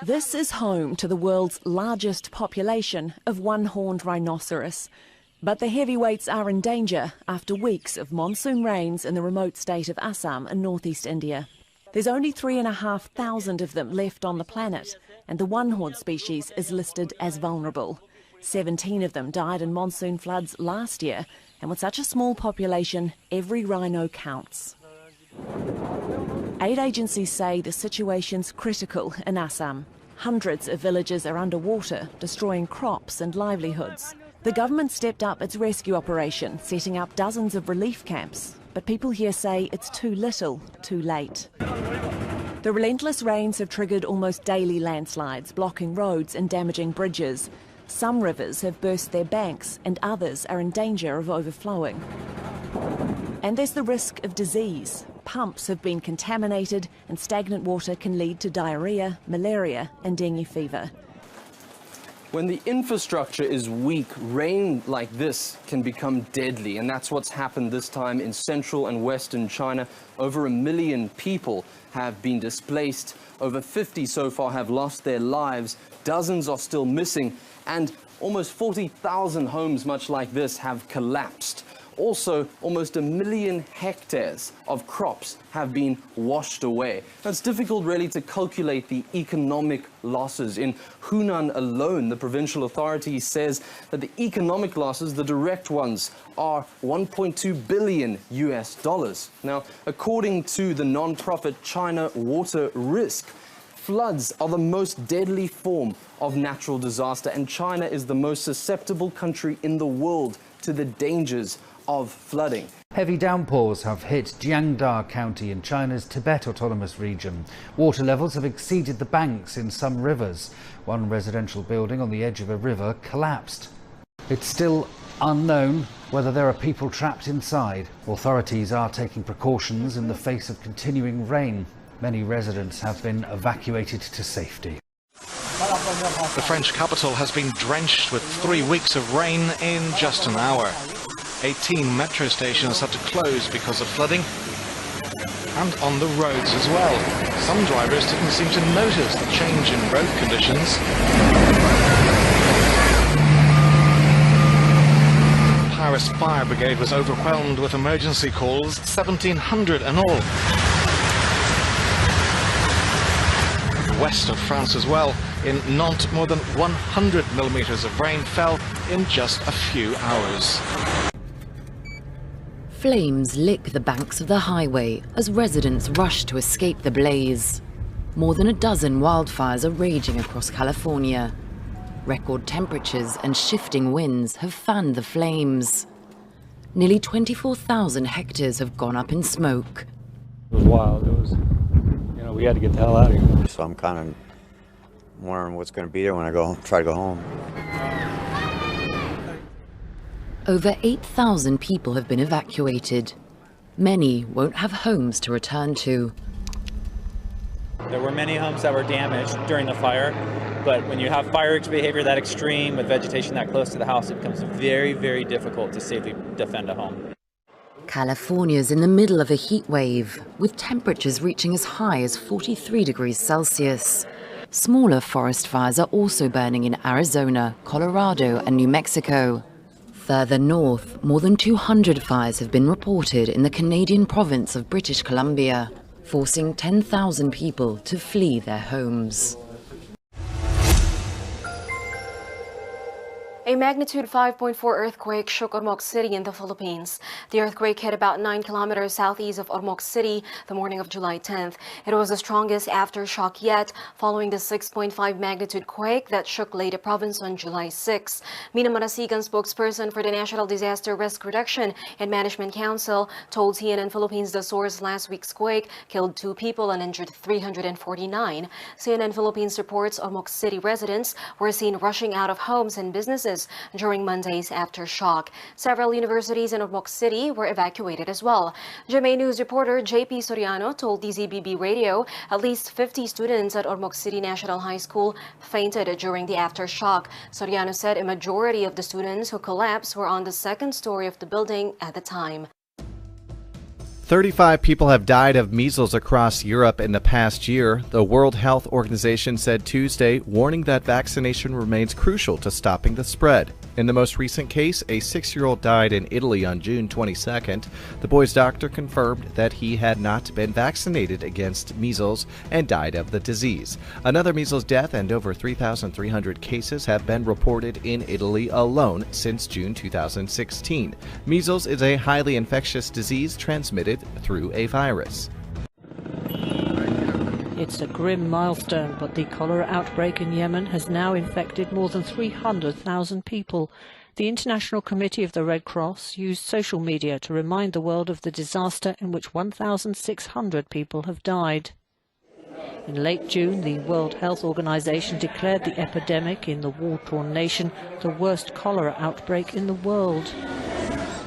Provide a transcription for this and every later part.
This is home to the world's largest population of one-horned rhinoceros. But the heavyweights are in danger after weeks of monsoon rains in the remote state of Assam in northeast India. There's only 3,500 of them left on the planet, and the one-horned species is listed as vulnerable. 17 of them died in monsoon floods last year, and with such a small population, every rhino counts. Aid agencies say the situation's critical in Assam. Hundreds of villages are underwater, destroying crops and livelihoods. The government stepped up its rescue operation, setting up dozens of relief camps. But people here say it's too little, too late. The relentless rains have triggered almost daily landslides, blocking roads and damaging bridges. Some rivers have burst their banks and others are in danger of overflowing. And there's the risk of disease. Pumps have been contaminated and stagnant water can lead to diarrhea, malaria and dengue fever. When the infrastructure is weak, rain like this can become deadly, and that's what's happened this time in central and western China. Over 1 million people have been displaced. Over 50 so far have lost their lives. Dozens are still missing, and almost 40,000 homes much like this have collapsed. Also, almost 1 million hectares of crops have been washed away. Now, it's difficult really to calculate the economic losses. In Hunan alone, the provincial authority says that the economic losses, the direct ones, are $1.2 billion US. Now, according to the non-profit China Water Risk, floods are the most deadly form of natural disaster, and China is the most susceptible country in the world to the dangers of flooding. Heavy downpours have hit Jiangda County in China's Tibet Autonomous Region. Water levels have exceeded the banks in some rivers. One residential building on the edge of a river collapsed. It's still unknown whether there are people trapped inside. Authorities are taking precautions in the face of continuing rain. Many residents have been evacuated to safety. The French capital has been drenched with 3 weeks of rain in just an hour. 18 metro stations had to close because of flooding, and on the roads as well. Some drivers didn't seem to notice the change in road conditions. Paris Fire Brigade was overwhelmed with emergency calls, 1,700 in all. West of France as well. In Nantes, more than 100 millimeters of rain fell in just a few hours. Flames lick the banks of the highway as residents rush to escape the blaze. More than a dozen wildfires are raging across California. Record temperatures and shifting winds have fanned the flames. Nearly 24,000 hectares have gone up in smoke. It was wild. It was, we had to get the hell out of here. So I'm kind of wondering what's going to be there when I try to go home. Over 8,000 people have been evacuated. Many won't have homes to return to. There were many homes that were damaged during the fire, but when you have fire behavior that extreme with vegetation that close to the house, it becomes very, very difficult to safely defend a home. California's in the middle of a heat wave, with temperatures reaching as high as 43 degrees Celsius. Smaller forest fires are also burning in Arizona, Colorado, and New Mexico. Further north, more than 200 fires have been reported in the Canadian province of British Columbia, forcing 10,000 people to flee their homes. A magnitude 5.4 earthquake shook Ormoc City in the Philippines. The earthquake hit about 9 kilometers southeast of Ormoc City the morning of July 10th. It was the strongest aftershock yet, following the 6.5 magnitude quake that shook Leyte province on July 6. Mina Marasigan, spokesperson for the National Disaster Risk Reduction and Management Council, told CNN Philippines the source last week's quake killed 2 people and injured 349. CNN Philippines reports Ormoc City residents were seen rushing out of homes and businesses during Monday's aftershock. Several universities in Ormoc City were evacuated as well. GMA News reporter JP Soriano told DZBB Radio at least 50 students at Ormoc City National High School fainted during the aftershock. Soriano said a majority of the students who collapsed were on the second story of the building at the time. 35 people have died of measles across Europe in the past year, the World Health Organization said Tuesday, warning that vaccination remains crucial to stopping the spread. In the most recent case, a 6-year-old died in Italy on June 22nd. The boy's doctor confirmed that he had not been vaccinated against measles and died of the disease. Another measles death and over 3,300 cases have been reported in Italy alone since June 2016. Measles is a highly infectious disease transmitted through a virus. It's a grim milestone, but the cholera outbreak in Yemen has now infected more than 300,000 people. The International Committee of the Red Cross used social media to remind the world of the disaster in which 1,600 people have died. In late June, the World Health Organization declared the epidemic in the war-torn nation the worst cholera outbreak in the world.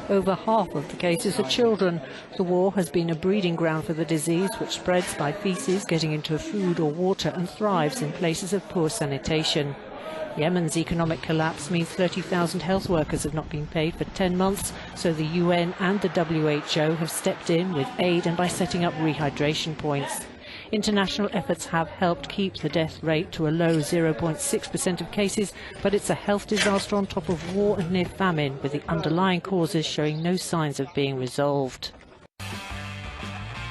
Over half of the cases are children. The war has been a breeding ground for the disease, which spreads by feces getting into food or water and thrives in places of poor sanitation. Yemen's economic collapse means 30,000 health workers have not been paid for 10 months, so the UN and the WHO have stepped in with aid and by setting up rehydration points. International efforts have helped keep the death rate to a low 0.6% of cases, but it's a health disaster on top of war and near famine, with the underlying causes showing no signs of being resolved.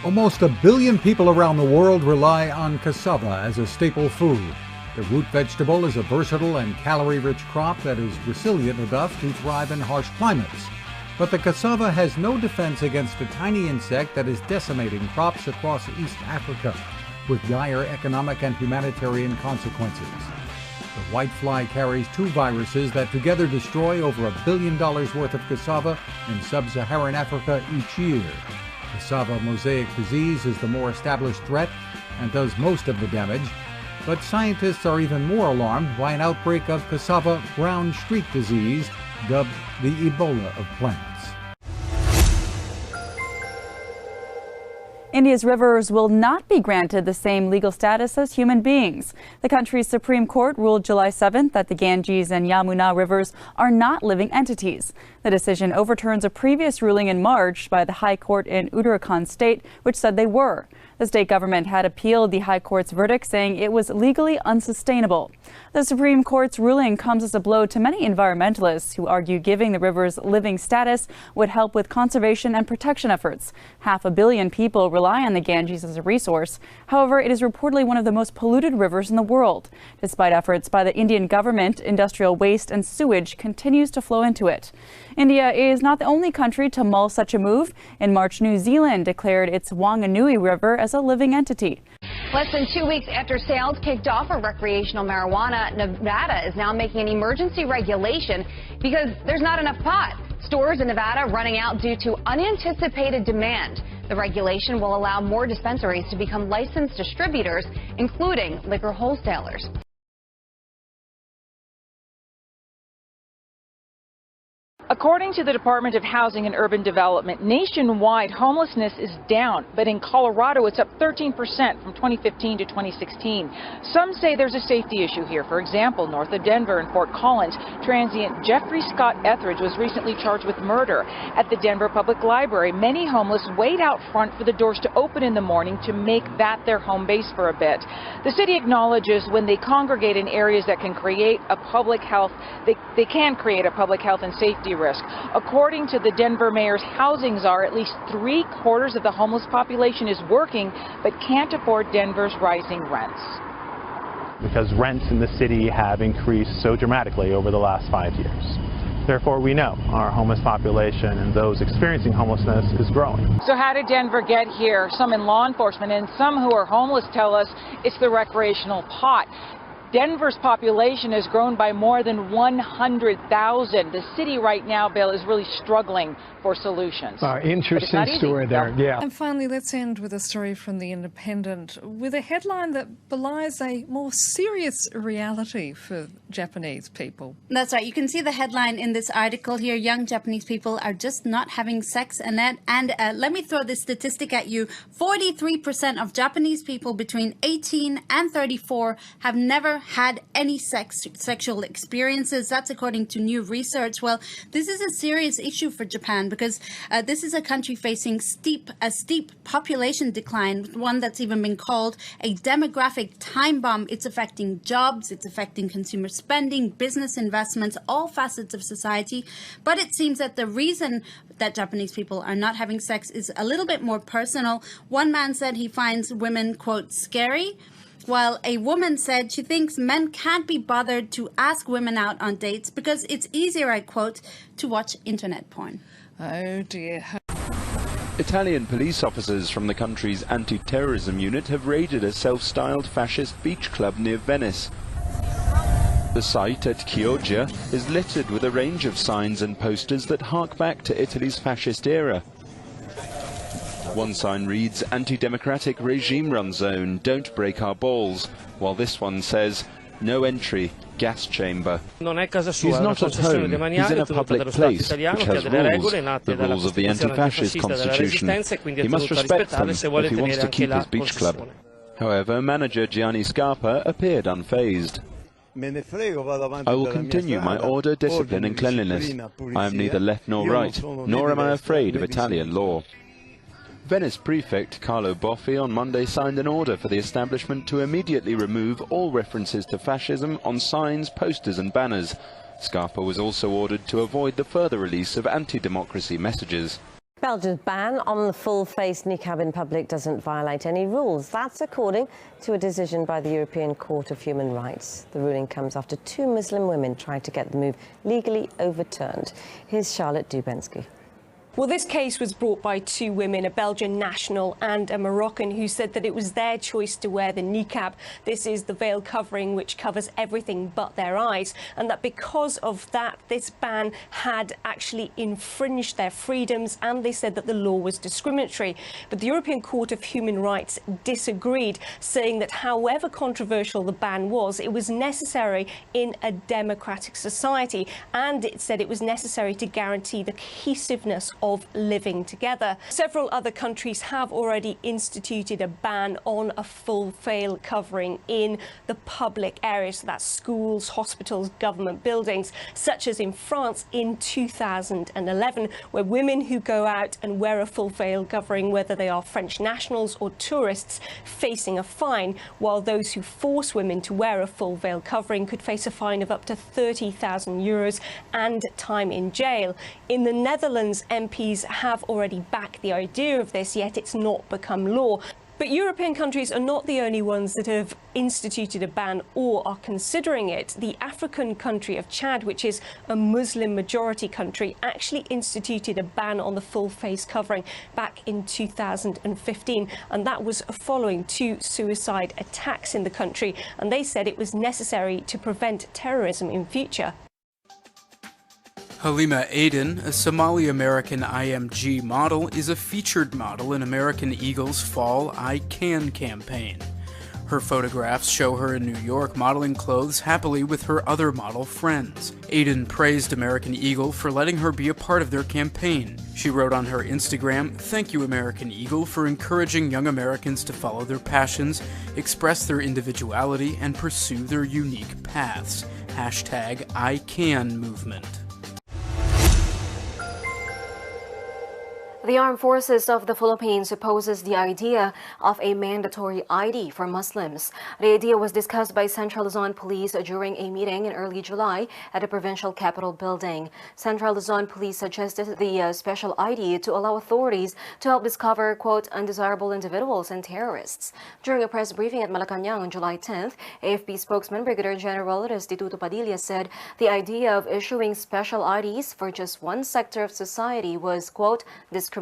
Almost 1 billion people around the world rely on cassava as a staple food. The root vegetable is a versatile and calorie-rich crop that is resilient enough to thrive in harsh climates. But the cassava has no defense against a tiny insect that is decimating crops across East Africa, with dire economic and humanitarian consequences. The whitefly carries 2 viruses that together destroy over $1 billion worth of cassava in sub-Saharan Africa each year. Cassava mosaic disease is the more established threat and does most of the damage, but scientists are even more alarmed by an outbreak of cassava brown streak disease, dubbed the Ebola of plants. India's rivers will not be granted the same legal status as human beings. The country's Supreme Court ruled July 7th that the Ganges and Yamuna rivers are not living entities. The decision overturns a previous ruling in March by the High Court in Uttarakhand state, which said they were. The state government had appealed the High Court's verdict, saying it was legally unsustainable. The Supreme Court's ruling comes as a blow to many environmentalists who argue giving the rivers living status would help with conservation and protection efforts. 500 million people rely on the Ganges as a resource. However, it is reportedly one of the most polluted rivers in the world. Despite efforts by the Indian government, industrial waste and sewage continues to flow into it. India is not the only country to mull such a move. In March, New Zealand declared its Wanganui River as a living entity. Less than 2 weeks after sales kicked off for recreational marijuana, Nevada is now making an emergency regulation because there's not enough pot. Stores in Nevada running out due to unanticipated demand. The regulation will allow more dispensaries to become licensed distributors, including liquor wholesalers. According to the Department of Housing and Urban Development, nationwide homelessness is down, but in Colorado it's up 13% from 2015 to 2016. Some say there's a safety issue here. For example, north of Denver in Fort Collins, transient Jeffrey Scott Etheridge was recently charged with murder. At the Denver Public Library, many homeless wait out front for the doors to open in the morning to make that their home base for a bit. The city acknowledges when they congregate in areas that can create a public health, they can create a public health and safety risk. According to the Denver mayor's housing czar, at least 3/4 of the homeless population is working but can't afford Denver's rising rents. Because rents in the city have increased so dramatically over the last 5 years. Therefore, we know our homeless population and those experiencing homelessness is growing. So how did Denver get here? Some in law enforcement and some who are homeless tell us it's the recreational pot. Denver's population has grown by more than 100,000. The city right now, Bill, is really struggling for solutions. Interesting story there, yeah. And finally, let's end with a story from The Independent with a headline that belies a more serious reality for Japanese people. That's right. You can see the headline in this article here. Young Japanese people are just not having sex. And let me throw this statistic at you. 43% of Japanese people between 18 and 34 have never had any sexual experiences. That's according to new research. Well, this is a serious issue for Japan because this is a country facing a steep population decline, one that's even been called a demographic time bomb. It's affecting jobs, it's affecting consumer spending, business investments, all facets of society. But it seems that the reason that Japanese people are not having sex is a little bit more personal. One man said he finds women, quote, scary, while a woman said she thinks men can't be bothered to ask women out on dates because it's easier, I quote, to watch internet porn. Oh dear. Italian police officers from the country's anti-terrorism unit have raided a self-styled fascist beach club near Venice. The site at Chioggia is littered with a range of signs and posters that hark back to Italy's fascist era. One sign reads, "Anti-democratic regime-run zone, don't break our balls," while this one says, "No entry, gas chamber." He's not at home, he's in a public place, which has rules, the rules of the anti-fascist constitution. He must respect them if he wants to keep his beach club. However, manager Gianni Scarpa appeared unfazed. "I will continue my order, discipline and cleanliness. I am neither left nor right, nor am I afraid of Italian law." Venice prefect Carlo Boffi on Monday signed an order for the establishment to immediately remove all references to fascism on signs, posters and banners. Scarpa was also ordered to avoid the further release of anti-democracy messages. Belgium's ban on the full-face niqab in public doesn't violate any rules. That's according to a decision by the European Court of Human Rights. The ruling comes after 2 Muslim women tried to get the move legally overturned. Here's Charlotte Dubensky. Well, this case was brought by 2 women, a Belgian national and a Moroccan, who said that it was their choice to wear the niqab. This is the veil covering which covers everything but their eyes, and that because of that, this ban had actually infringed their freedoms, and they said that the law was discriminatory. But the European Court of Human Rights disagreed, saying that however controversial the ban was, it was necessary in a democratic society, and it said it was necessary to guarantee the cohesiveness of living together. Several other countries have already instituted a ban on a full veil covering in the public areas, so that's schools, hospitals, government buildings, such as in France in 2011, where women who go out and wear a full veil covering, whether they are French nationals or tourists, facing a fine, while those who force women to wear a full veil covering could face a fine of up to €30,000 and time in jail. In the Netherlands, MPs have already backed the idea of this, yet it's not become law. But European countries are not the only ones that have instituted a ban or are considering it. The African country of Chad, which is a Muslim majority country, actually instituted a ban on the full face covering back in 2015, and that was following 2 suicide attacks in the country, and they said it was necessary to prevent terrorism in future. Halima Aden, a Somali-American IMG model, is a featured model in American Eagle's Fall I Can campaign. Her photographs show her in New York modeling clothes happily with her other model friends. Aden praised American Eagle for letting her be a part of their campaign. She wrote on her Instagram, "Thank you, American Eagle, for encouraging young Americans to follow their passions, express their individuality, and pursue their unique paths. Hashtag I Can movement." The Armed Forces of the Philippines opposes the idea of a mandatory ID for Muslims. The idea was discussed by Central Luzon Police during a meeting in early July at the Provincial Capitol building. Central Luzon Police suggested the special ID to allow authorities to help discover, quote, undesirable individuals and terrorists. During a press briefing at Malacanang on July 10th, AFP spokesman Brigadier General Restituto Padilla said the idea of issuing special IDs for just one sector of society was, quote, discriminatory.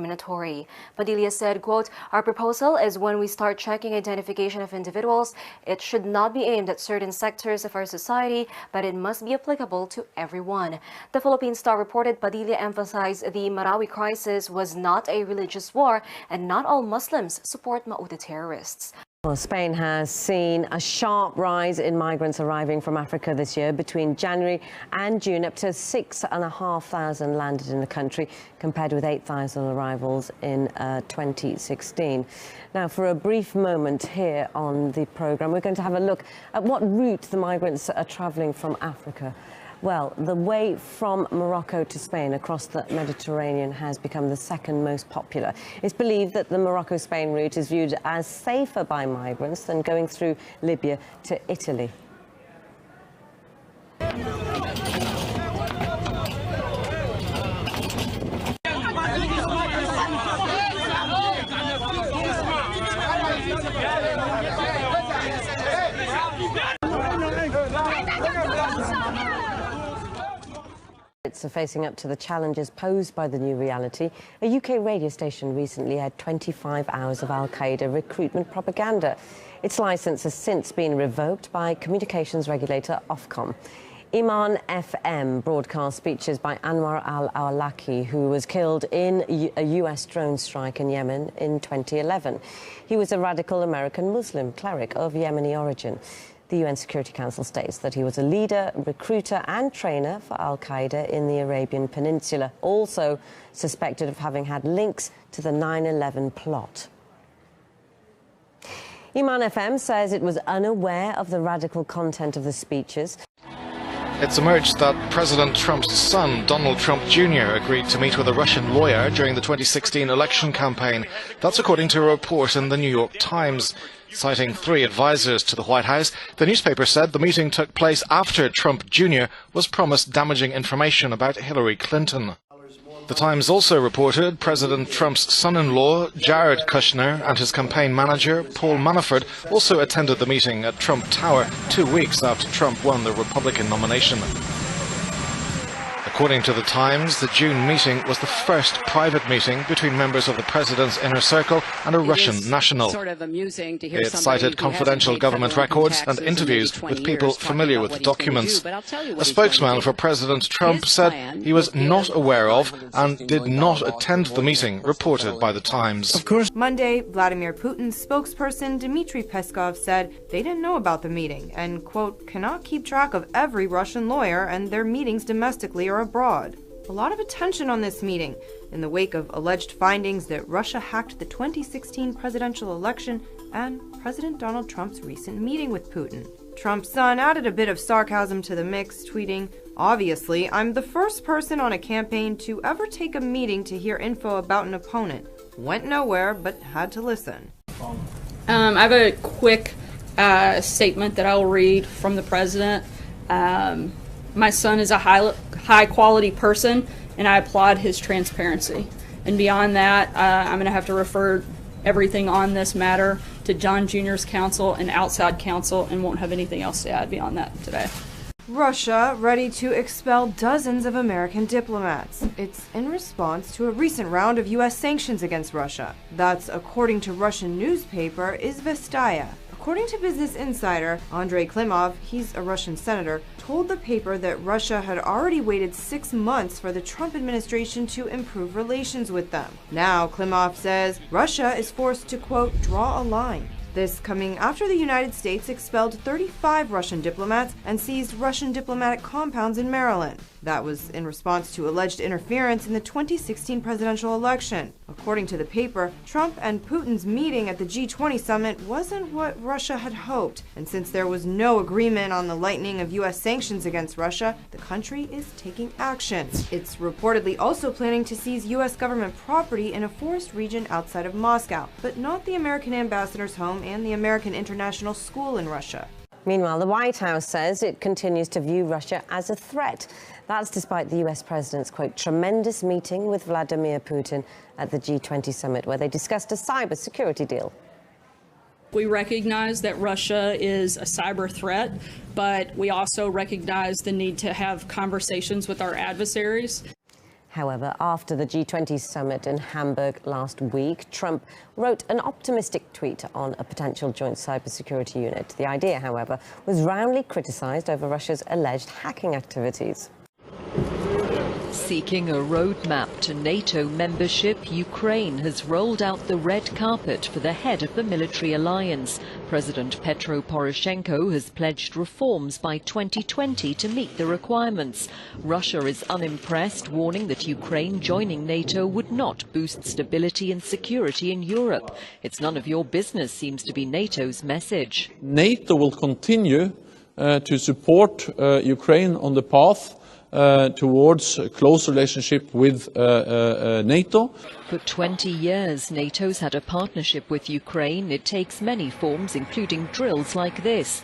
Padilla said, quote, our proposal is when we start checking identification of individuals, it should not be aimed at certain sectors of our society, but it must be applicable to everyone. The Philippine Star reported Padilla emphasized the Marawi crisis was not a religious war and not all Muslims support Maute terrorists. Well, Spain has seen a sharp rise in migrants arriving from Africa this year. Between January and June, up to 6,500 landed in the country, compared with 8,000 arrivals in 2016. Now, for a brief moment here on the programme, we're going to have a look at what route the migrants are travelling from Africa. Well, the way from Morocco to Spain across the Mediterranean has become the second most popular. It's believed that the Morocco-Spain route is viewed as safer by migrants than going through Libya to Italy. Are facing up to the challenges posed by the new reality. A UK radio station recently had 25 hours of al-Qaeda recruitment propaganda. Its licence has since been revoked by communications regulator Ofcom. Iman FM broadcast speeches by Anwar al-Awlaki, who was killed in a US drone strike in Yemen in 2011. He was a radical American Muslim cleric of Yemeni origin. The UN Security Council states that he was a leader, recruiter and trainer for al-Qaeda in the Arabian Peninsula, also suspected of having had links to the 9/11 plot. Iman FM says it was unaware of the radical content of the speeches. It's emerged that President Trump's son, Donald Trump Jr., agreed to meet with a Russian lawyer during the 2016 election campaign. That's according to a report in the New York Times. Citing 3 advisors to the White House, the newspaper said the meeting took place after Trump Jr. was promised damaging information about Hillary Clinton. The Times also reported President Trump's son-in-law, Jared Kushner, and his campaign manager, Paul Manafort, also attended the meeting at Trump Tower 2 weeks after Trump won the Republican nomination. According to the Times, the June meeting was the first private meeting between members of the president's inner circle and a Russian national. Sort of amusing to hear it cited confidential government records and interviews with people familiar with the documents. A spokesman for President Trump said he was not aware of and did not attend the meeting reported by the Times. Of course. Monday, Vladimir Putin's spokesperson Dmitry Peskov said they didn't know about the meeting and, quote, cannot keep track of every Russian lawyer and their meetings domestically or abroad. A lot of attention on this meeting in the wake of alleged findings that Russia hacked the 2016 presidential election and President Donald Trump's recent meeting with Putin. Trump's son added a bit of sarcasm to the mix, tweeting, "Obviously, I'm the first person on a campaign to ever take a meeting to hear info about an opponent. Went nowhere, but had to listen." I have a quick statement that I'll read from the president. My son is a high-quality person, and I applaud his transparency. And beyond that, I'm going to have to refer everything on this matter to John Jr.'s counsel and outside counsel, and won't have anything else to add beyond that today. Russia ready to expel dozens of American diplomats. It's in response to a recent round of U.S. sanctions against Russia. That's according to Russian newspaper Izvestaya. According to Business Insider, Andrei Klimov, he's a Russian senator, told the paper that Russia had already waited 6 months for the Trump administration to improve relations with them. Now, Klimov says Russia is forced to, quote, draw a line. This coming after the United States expelled 35 Russian diplomats and seized Russian diplomatic compounds in Maryland. That was in response to alleged interference in the 2016 presidential election. According to the paper, Trump and Putin's meeting at the G20 summit wasn't what Russia had hoped, and since there was no agreement on the lightening of U.S. sanctions against Russia, the country is taking action. It's reportedly also planning to seize U.S. government property in a forest region outside of Moscow, but not the American ambassador's home and the American International School in Russia. Meanwhile, the White House says it continues to view Russia as a threat. That's despite the US president's, quote, tremendous meeting with Vladimir Putin at the G20 summit, where they discussed a cybersecurity deal. We recognize that Russia is a cyber threat, but we also recognize the need to have conversations with our adversaries. However, after the G20 summit in Hamburg last week, Trump wrote an optimistic tweet on a potential joint cybersecurity unit. The idea, however, was roundly criticized over Russia's alleged hacking activities. Seeking a roadmap to NATO membership, Ukraine has rolled out the red carpet for the head of the military alliance. President Petro Poroshenko has pledged reforms by 2020 to meet the requirements. Russia is unimpressed, warning that Ukraine joining NATO would not boost stability and security in Europe. It's none of your business seems to be NATO's message. NATO will continue to support Ukraine on the path towards a close relationship with NATO. For 20 years, NATO's had a partnership with Ukraine. It takes many forms, including drills like this.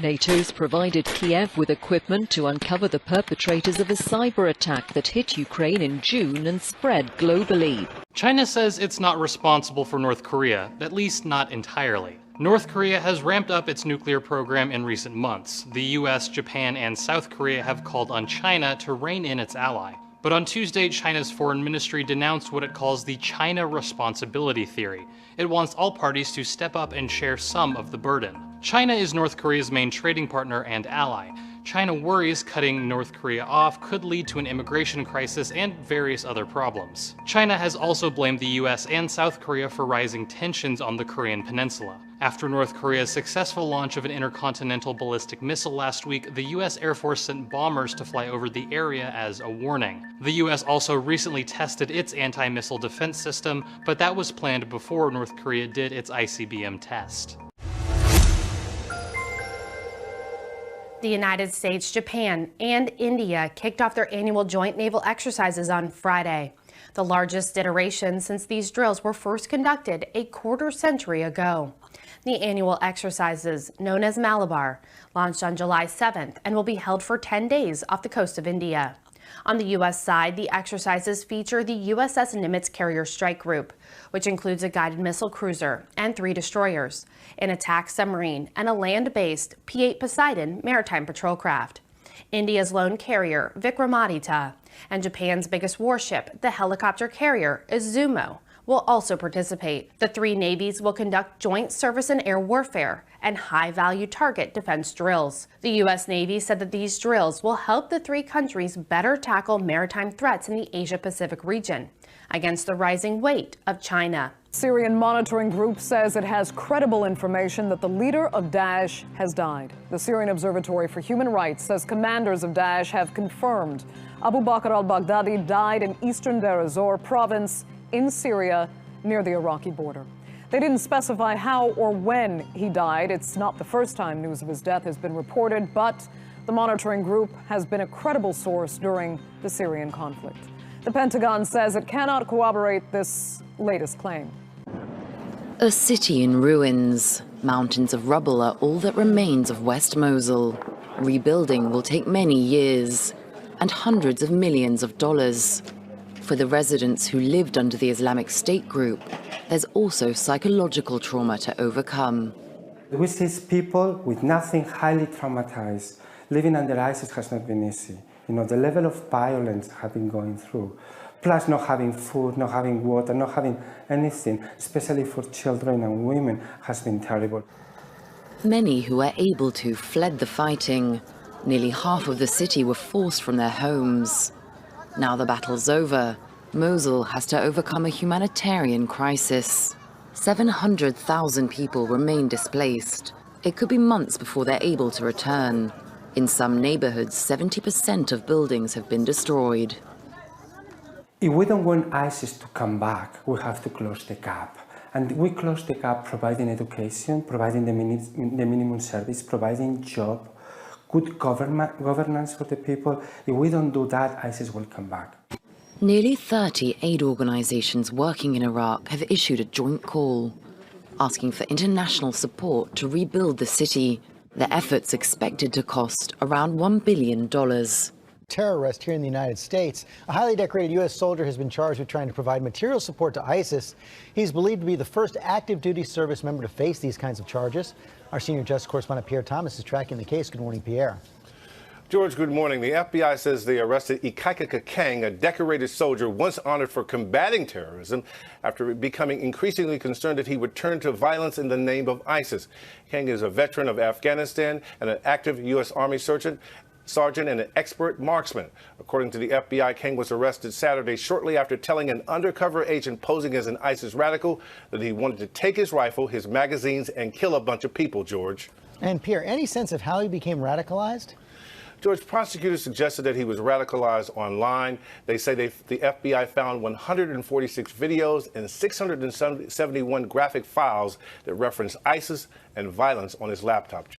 NATO's provided Kiev with equipment to uncover the perpetrators of a cyber attack that hit Ukraine in June and spread globally. China says it's not responsible for North Korea, at least not entirely. North Korea has ramped up its nuclear program in recent months. The US, Japan, and South Korea have called on China to rein in its ally. But on Tuesday, China's foreign ministry denounced what it calls the China responsibility theory. It wants all parties to step up and share some of the burden. China is North Korea's main trading partner and ally. China worries cutting North Korea off could lead to an immigration crisis and various other problems. China has also blamed the US and South Korea for rising tensions on the Korean peninsula. After North Korea's successful launch of an intercontinental ballistic missile last week, the US Air Force sent bombers to fly over the area as a warning. The US also recently tested its anti-missile defense system, but that was planned before North Korea did its ICBM test. The United States, Japan, and India kicked off their annual joint naval exercises on Friday, the largest iteration since these drills were first conducted a quarter-century ago. The annual exercises, known as Malabar, launched on July 7th and will be held for 10 days off the coast of India. On the U.S. side, the exercises feature the USS Nimitz Carrier Strike Group, which includes a guided missile cruiser and 3 destroyers, an attack submarine, and a land-based P-8 Poseidon maritime patrol craft. India's lone carrier, Vikramaditya, and Japan's biggest warship, the helicopter carrier Izumo, will also participate. The 3 navies will conduct joint surface and air warfare and high-value target defense drills. The U.S. Navy said that these drills will help the 3 countries better tackle maritime threats in the Asia-Pacific region against the rising weight of China. Syrian monitoring group says it has credible information that the leader of Daesh has died. The Syrian Observatory for Human Rights says commanders of Daesh have confirmed Abu Bakr al-Baghdadi died in eastern Deir ez-Zor province in Syria near the Iraqi border. They didn't specify how or when he died. It's not the first time news of his death has been reported, but the monitoring group has been a credible source during the Syrian conflict. The Pentagon says it cannot corroborate this latest claim. A city in ruins. Mountains of rubble are all that remains of West Mosul. Rebuilding will take many years and hundreds of millions of dollars. For the residents who lived under the Islamic State group, there's also psychological trauma to overcome. We see people with nothing, highly traumatized. Living under ISIS has not been easy. The level of violence have been going through. Plus not having food, not having water, not having anything, especially for children and women, has been terrible. Many who were able to fled the fighting. Nearly half of the city were forced from their homes. Now the battle's over, Mosul has to overcome a humanitarian crisis. 700,000 people remain displaced. It could be months before they're able to return. In some neighborhoods, 70% of buildings have been destroyed. If we don't want ISIS to come back, we have to close the gap. And we close the gap providing education, providing the minimum service, providing job, good governance for the people. If we don't do that, ISIS will come back. Nearly 30 aid organizations working in Iraq have issued a joint call, asking for international support to rebuild the city. The effort's expected to cost around $1 billion. Terror arrest here in the United States. A highly decorated U.S. soldier has been charged with trying to provide material support to ISIS. He's believed to be the first active duty service member to face these kinds of charges. Our senior justice correspondent Pierre Thomas is tracking the case. Good morning, Pierre. George, good morning. The FBI says they arrested Ikaika Kang, a decorated soldier once honored for combating terrorism, after becoming increasingly concerned that he would turn to violence in the name of ISIS. Kang is a veteran of Afghanistan and an active U.S. Army surgeon. sergeant, and an expert marksman. According to the FBI, King was arrested Saturday shortly after telling an undercover agent posing as an ISIS radical that he wanted to take his rifle, his magazines, and kill a bunch of people, George. And Pierre, any sense of how he became radicalized? George, prosecutors suggested that he was radicalized online. They say the FBI found 146 videos and 671 graphic files that reference ISIS and violence on his laptop.